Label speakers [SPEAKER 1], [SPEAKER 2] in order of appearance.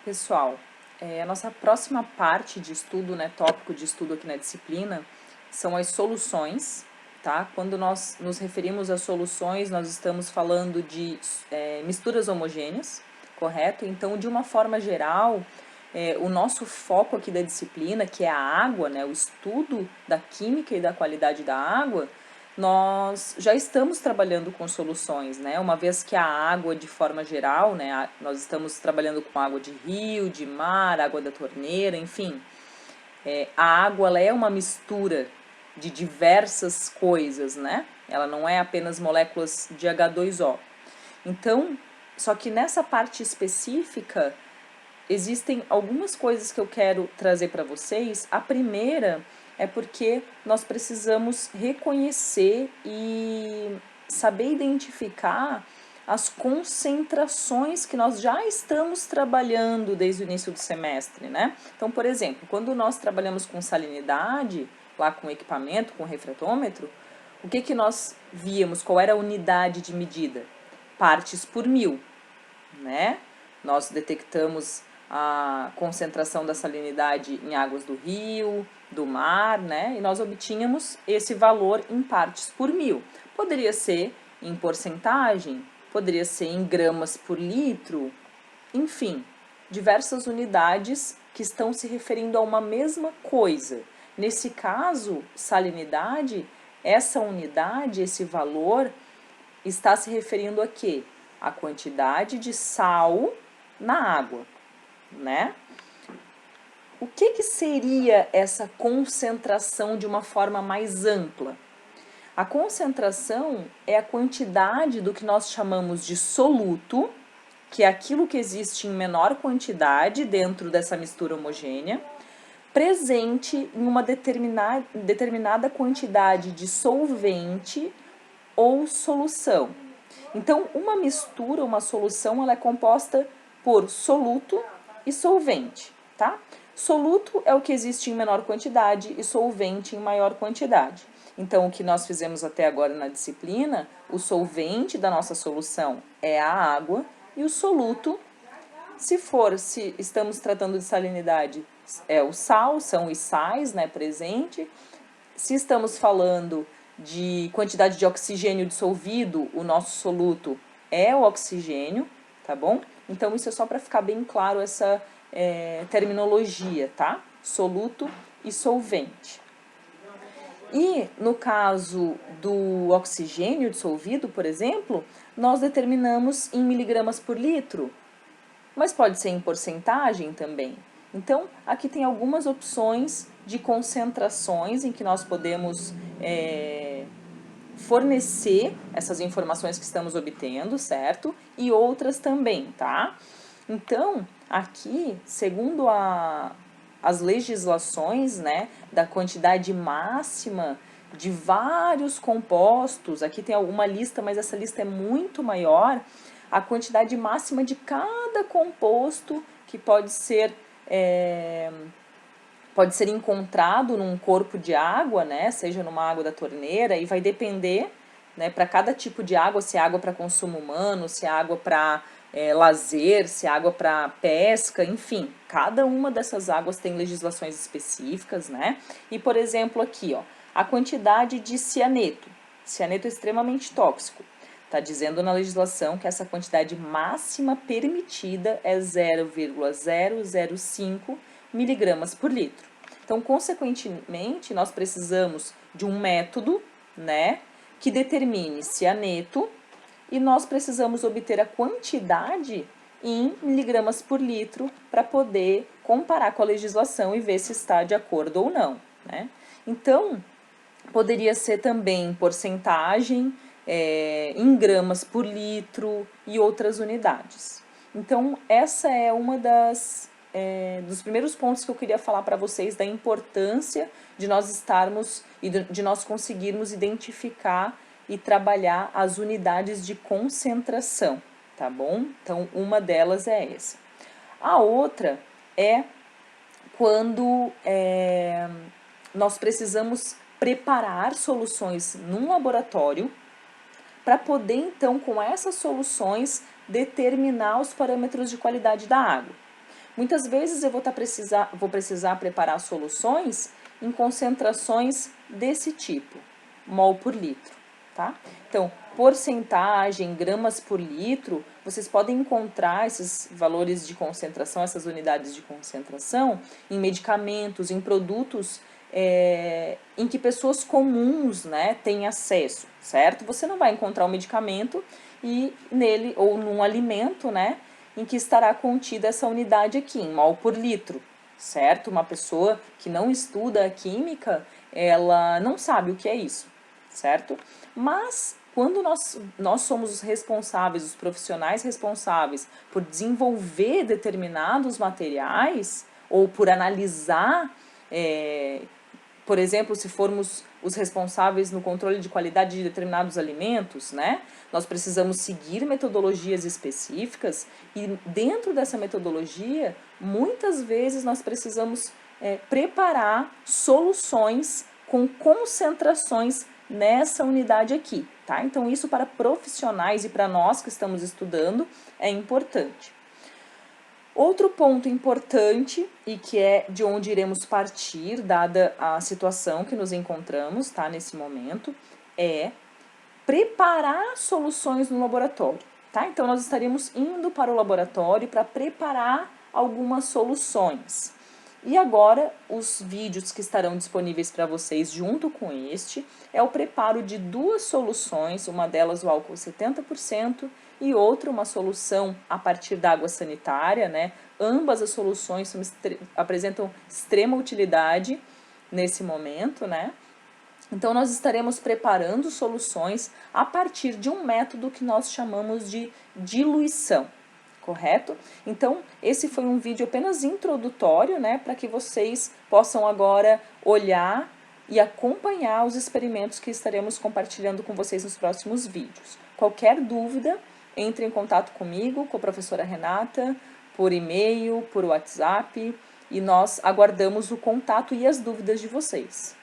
[SPEAKER 1] Pessoal, a nossa próxima parte de estudo, né, tópico de estudo aqui na disciplina, são as soluções, tá? Quando nós nos referimos a soluções, nós estamos falando de misturas homogêneas, correto? Então, de uma forma geral, o nosso foco aqui da disciplina, que é a água, né, o estudo da química e da qualidade da água, nós já estamos trabalhando com soluções, né? Uma vez que a água, de forma geral, né, nós estamos trabalhando com água de rio, de mar, água da torneira, enfim. A água, ela é uma mistura de diversas coisas, né? Ela não é apenas moléculas de H2O. Então, só que nessa parte específica, existem algumas coisas que eu quero trazer para vocês. A primeira é porque nós precisamos reconhecer e saber identificar as concentrações que nós já estamos trabalhando desde o início do semestre, né? Então, por exemplo, quando nós trabalhamos com salinidade, lá com equipamento, com refratômetro, o que nós víamos? Qual era a unidade de medida? Partes por mil, né? Nós detectamos a concentração da salinidade em águas do rio, do mar, né? E nós obtínhamos esse valor em partes por mil. Poderia ser em porcentagem, poderia ser em gramas por litro, enfim, diversas unidades que estão se referindo a uma mesma coisa. Nesse caso, salinidade, essa unidade, esse valor, está se referindo a quê? A quantidade de sal na água, né? O que seria essa concentração de uma forma mais ampla? A concentração é a quantidade do que nós chamamos de soluto, que é aquilo que existe em menor quantidade dentro dessa mistura homogênea, presente em uma determinada quantidade de solvente ou solução. Então, uma mistura, uma solução, ela é composta por soluto e solvente, tá? Soluto é o que existe em menor quantidade e solvente em maior quantidade. Então, o que nós fizemos até agora na disciplina, o solvente da nossa solução é a água e o soluto, se estamos tratando de salinidade, é o sal, são os sais, né, presente. Se estamos falando de quantidade de oxigênio dissolvido, o nosso soluto é o oxigênio, tá bom? Então, isso é só para ficar bem claro essa terminologia, tá? Soluto e solvente. E no caso do oxigênio dissolvido, por exemplo, nós determinamos em miligramas por litro, mas pode ser em porcentagem também. Então, aqui tem algumas opções de concentrações em que nós podemos fornecer essas informações que estamos obtendo, certo? E outras também, tá? Então, aqui, segundo as legislações, né, da quantidade máxima de vários compostos, aqui tem uma lista, mas essa lista é muito maior, a quantidade máxima de cada composto que pode ser encontrado num corpo de água, né, seja numa água da torneira, e vai depender, né, para cada tipo de água, se é água para consumo humano, se é água para lazer, se é água para pesca, enfim, cada uma dessas águas tem legislações específicas, né? E, por exemplo, aqui, ó, a quantidade de cianeto. Cianeto é extremamente tóxico. Está dizendo na legislação que essa quantidade máxima permitida é 0,005 miligramas por litro. Então, consequentemente, nós precisamos de um método, né, que determine cianeto, e nós precisamos obter a quantidade em miligramas por litro para poder comparar com a legislação e ver se está de acordo ou não, né? Então, poderia ser também porcentagem, em gramas por litro e outras unidades. Então, essa é uma dos primeiros pontos que eu queria falar para vocês, da importância de nós estarmos e de nós conseguirmos identificar e trabalhar as unidades de concentração, tá bom? Então, uma delas é essa. A outra é quando nós precisamos preparar soluções num laboratório para poder, então, com essas soluções, determinar os parâmetros de qualidade da água. Muitas vezes eu vou precisar preparar soluções em concentrações desse tipo, mol por litro, tá? Então, porcentagem, gramas por litro, vocês podem encontrar esses valores de concentração, essas unidades de concentração, em medicamentos, em produtos em que pessoas comuns, né, têm acesso, certo? Você não vai encontrar um medicamento e nele, ou num alimento, né, em que estará contida essa unidade aqui, em mol por litro, certo? Uma pessoa que não estuda a química, ela não sabe o que é isso, certo? Mas quando nós somos os responsáveis, os profissionais responsáveis por desenvolver determinados materiais, ou por analisar, por exemplo, se formos os responsáveis no controle de qualidade de determinados alimentos, né? Nós precisamos seguir metodologias específicas e dentro dessa metodologia, muitas vezes nós precisamos preparar soluções com concentrações nessa unidade aqui, tá? Então isso para profissionais e para nós que estamos estudando é importante. Outro ponto importante, e que é de onde iremos partir, dada a situação que nos encontramos, tá, nesse momento, é preparar soluções no laboratório, tá? Então, nós estaríamos indo para o laboratório para preparar algumas soluções. E agora, os vídeos que estarão disponíveis para vocês junto com este, é o preparo de duas soluções, uma delas o álcool 70% e outra uma solução a partir da água sanitária, né? Ambas as soluções apresentam extrema utilidade nesse momento, né? Então, nós estaremos preparando soluções a partir de um método que nós chamamos de diluição, correto? Então, esse foi um vídeo apenas introdutório, né, para que vocês possam agora olhar e acompanhar os experimentos que estaremos compartilhando com vocês nos próximos vídeos. Qualquer dúvida, entre em contato comigo, com a professora Renata, por e-mail, por WhatsApp, e nós aguardamos o contato e as dúvidas de vocês.